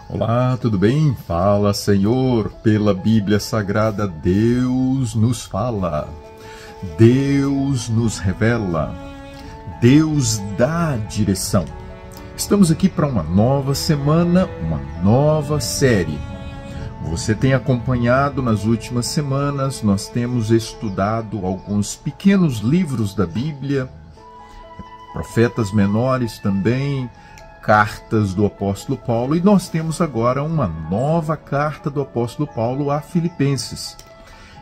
Olá, tudo bem? Fala, Senhor, pela Bíblia Sagrada, Deus nos fala, Deus nos revela, Deus dá direção. Estamos aqui para uma nova semana, uma nova série. Você tem acompanhado nas últimas semanas, nós temos estudado alguns pequenos livros da Bíblia, profetas menores também, cartas do apóstolo Paulo, e nós temos agora uma nova carta do apóstolo Paulo a Filipenses.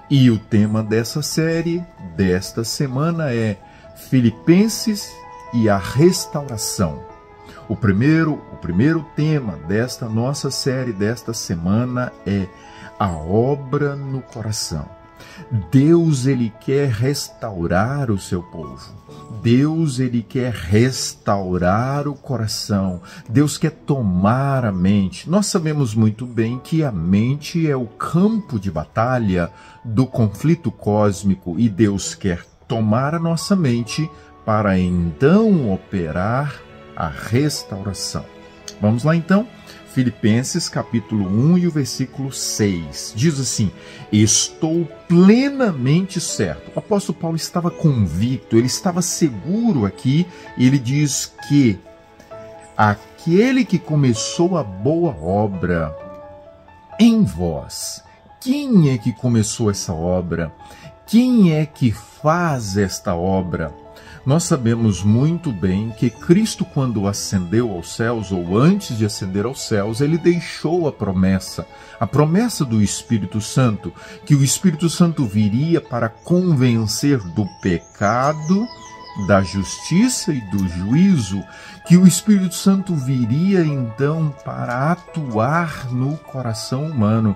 E o tema dessa série, desta semana, é Filipenses e a restauração. O primeiro tema desta nossa série, desta semana, é a obra no coração. Deus, Ele quer restaurar o seu povo. Deus, Ele quer restaurar o coração. Deus quer tomar a mente. Nós sabemos muito bem que a mente é o campo de batalha do conflito cósmico e Deus quer tomar a nossa mente para então operar a restauração. Vamos lá então? Filipenses capítulo 1 e o versículo 6. Diz assim: estou plenamente certo. O apóstolo Paulo estava convicto, ele estava seguro aqui. Ele diz que aquele que começou a boa obra em vós. Quem é que começou essa obra? Quem é que faz esta obra? Nós sabemos muito bem que Cristo, quando ascendeu aos céus, ou antes de ascender aos céus, ele deixou a promessa do Espírito Santo, que o Espírito Santo viria para convencer do pecado, da justiça e do juízo, que o Espírito Santo viria então para atuar no coração humano.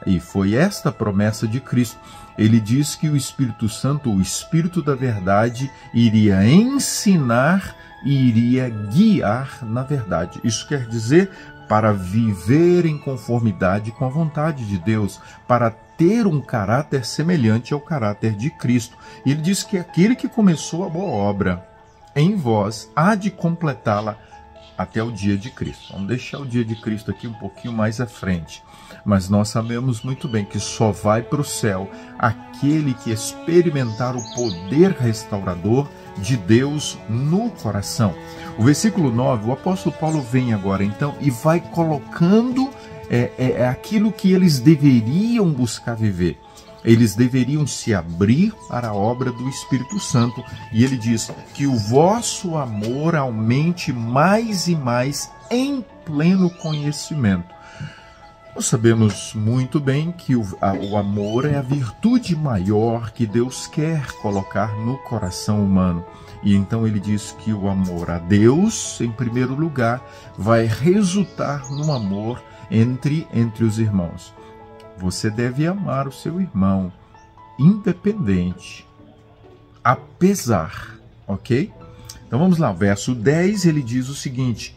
E foi esta a promessa de Cristo. Ele diz que o Espírito Santo, o Espírito da verdade, iria ensinar e iria guiar na verdade. Isso quer dizer para viver em conformidade com a vontade de Deus, para ter um caráter semelhante ao caráter de Cristo. E ele diz que aquele que começou a boa obra em vós há de completá-la até o dia de Cristo. Vamos deixar o dia de Cristo aqui um pouquinho mais à frente. Mas nós sabemos muito bem que só vai para o céu aquele que experimentar o poder restaurador de Deus no coração. O versículo 9, o apóstolo Paulo vem agora então e vai colocando aquilo que eles deveriam buscar viver. Eles deveriam se abrir para a obra do Espírito Santo. E ele diz que o vosso amor aumente mais e mais em pleno conhecimento. Nós sabemos muito bem que o amor é a virtude maior que Deus quer colocar no coração humano. E então ele diz que o amor a Deus, em primeiro lugar, vai resultar no amor entre os irmãos. Você deve amar o seu irmão, independente, apesar, ok? Então vamos lá, verso 10, ele diz o seguinte: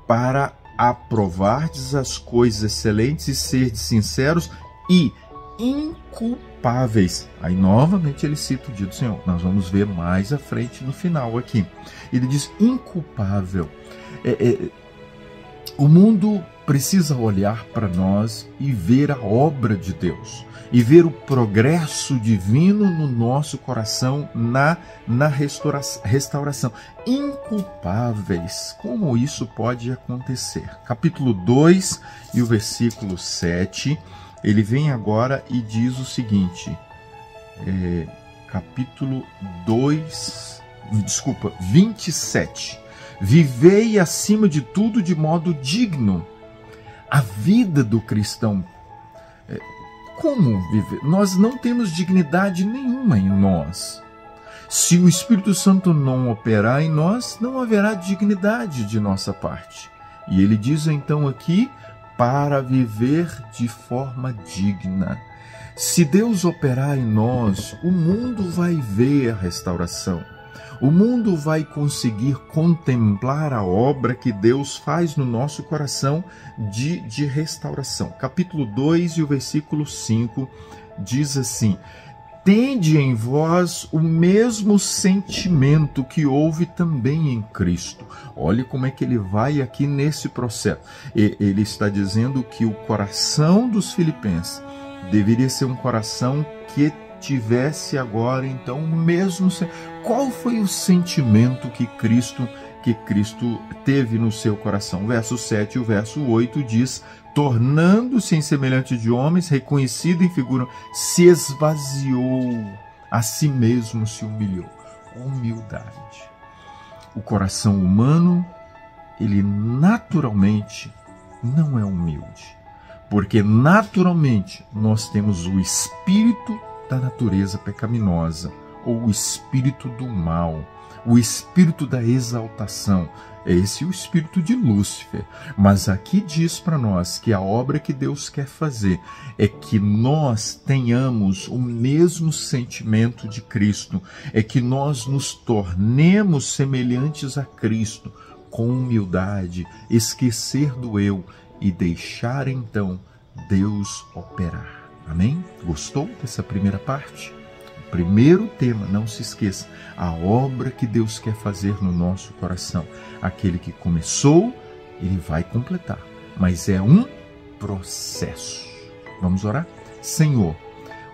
para aprovardes as coisas excelentes e serdes sinceros e inculpáveis. Aí novamente ele cita o dia do Senhor. Nós vamos ver mais à frente no final aqui. Ele diz inculpável. O mundo precisa olhar para nós e ver a obra de Deus, e ver o progresso divino no nosso coração na restauração. Inculpáveis. Como isso pode acontecer? Capítulo 2 e o versículo 7, ele vem agora e diz o seguinte, capítulo 27. Vivei acima de tudo de modo digno. A vida do cristão. Como viver? Nós não temos dignidade nenhuma em nós. Se o Espírito Santo não operar em nós, não haverá dignidade de nossa parte. E ele diz então aqui, para viver de forma digna. Se Deus operar em nós, o mundo vai ver a restauração. O mundo vai conseguir contemplar a obra que Deus faz no nosso coração de restauração. Capítulo 2 e o versículo 5 diz assim: tende em vós o mesmo sentimento que houve também em Cristo. Olhe como é que ele vai aqui nesse processo. Ele está dizendo que o coração dos filipenses deveria ser um coração que tivesse agora, então, o mesmo... Qual foi o sentimento que Cristo teve no seu coração? O verso 7 e o verso 8 diz: tornando-se em semelhante de homens, reconhecido em figura, se esvaziou, a si mesmo se humilhou. Humildade. O coração humano, ele naturalmente não é humilde, porque naturalmente nós temos o espírito da natureza pecaminosa, ou o espírito do mal, o espírito da exaltação. Esse é o espírito de Lúcifer. Mas aqui diz para nós que a obra que Deus quer fazer é que nós tenhamos o mesmo sentimento de Cristo, é que nós nos tornemos semelhantes a Cristo, com humildade, esquecer do eu e deixar então Deus operar. Amém? Gostou dessa primeira parte? Primeiro tema, não se esqueça, a obra que Deus quer fazer no nosso coração. Aquele que começou, ele vai completar, mas é um processo. Vamos orar? Senhor,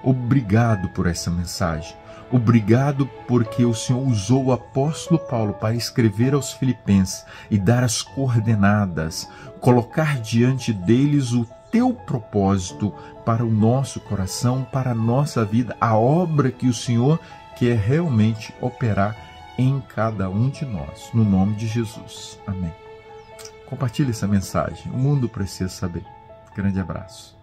obrigado por essa mensagem. Obrigado porque o Senhor usou o apóstolo Paulo para escrever aos Filipenses e dar as coordenadas, colocar diante deles o teu propósito para o nosso coração, para a nossa vida, a obra que o Senhor quer realmente operar em cada um de nós, no nome de Jesus. Amém. Compartilhe essa mensagem, o mundo precisa saber. Grande abraço.